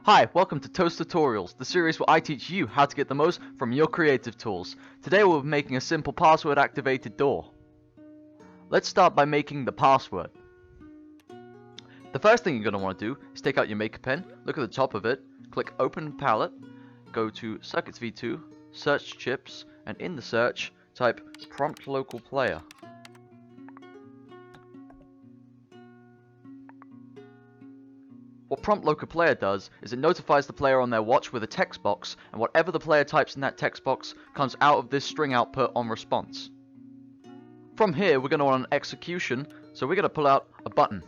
Hi, welcome to Tohst Tutorials, the series where I teach you how to get the most from your creative tools. Today we'll be making a simple password activated door. Let's start by making the password. The first thing you're going to want to do is take out your maker pen, look at the top of it, click open palette, go to circuits v2, search chips, and in the search type prompt local player. What prompt local player does is it notifies the player on their watch with a text box, and whatever the player types in that text box comes out of this string output on response. From here we're going to want an execution, so we're going to pull out a button.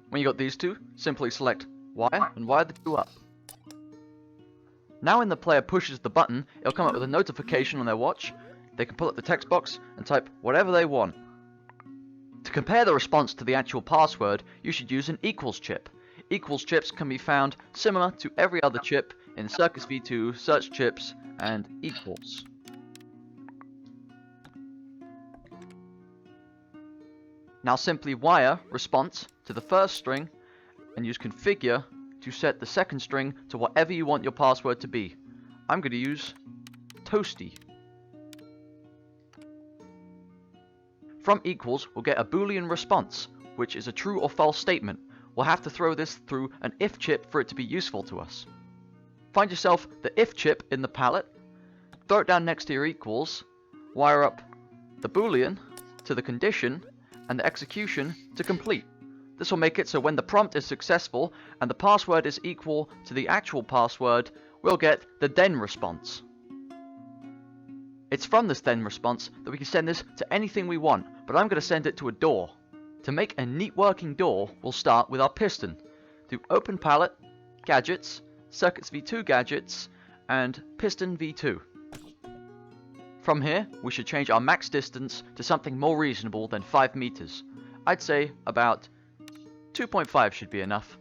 When you got these two, simply select wire and wire the two up. Now when the player pushes the button, it'll come up with a notification on their watch. They can pull up the text box and type whatever they want. To compare the response to the actual password, you should use an equals chip. Equals chips can be found similar to every other chip in Circuits v2, Search Chips, and Equals. Now simply wire response to the first string and use configure to set the second string to whatever you want your password to be. I'm going to use Toasty. From equals, we'll get a Boolean response, which is a true or false statement. We'll have to throw this through an if chip for it to be useful to us. Find yourself the if chip in the palette, throw it down next to your equals, wire up the Boolean to the condition, and the execution to complete. This will make it so when the prompt is successful and the password is equal to the actual password, we'll get the then response. It's from this then response that we can send this to anything we want, but I'm going to send it to a door. To make a neat working door, we'll start with our piston. Do open palette, gadgets, circuits v2 gadgets, and piston v2. From here, we should change our max distance to something more reasonable than 5 meters. I'd say about 2.5 should be enough.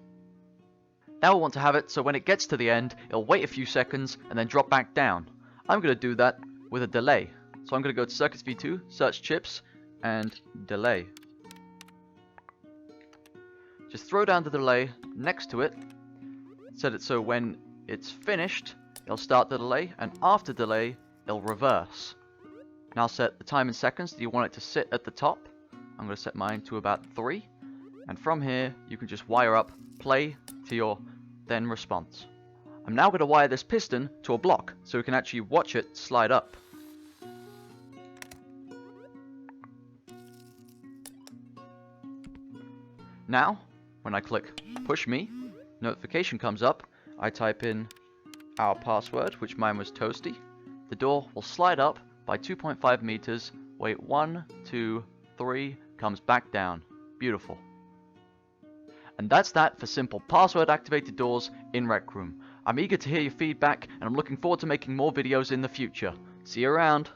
Now we'll want to have it so when it gets to the end, it'll wait a few seconds and then drop back down. I'm going to do that with a delay. So I'm going to go to Circuits v2, Search Chips, and Delay. Just throw down the delay next to it, set it so when it's finished, it'll start the delay, and after delay, it'll reverse. Now set the time in seconds that you want it to sit at the top. I'm going to set mine to about 3, and from here, you can just wire up play to your then response. I'm now going to wire this piston to a block so we can actually watch it slide up. Now, when I click push me, notification comes up. I type in our password, which mine was Toasty. The door will slide up by 2.5 meters, wait 1, 2, 3, comes back down. Beautiful. And that's that for simple password activated doors in RecRoom. I'm eager to hear your feedback and I'm looking forward to making more videos in the future. See you around!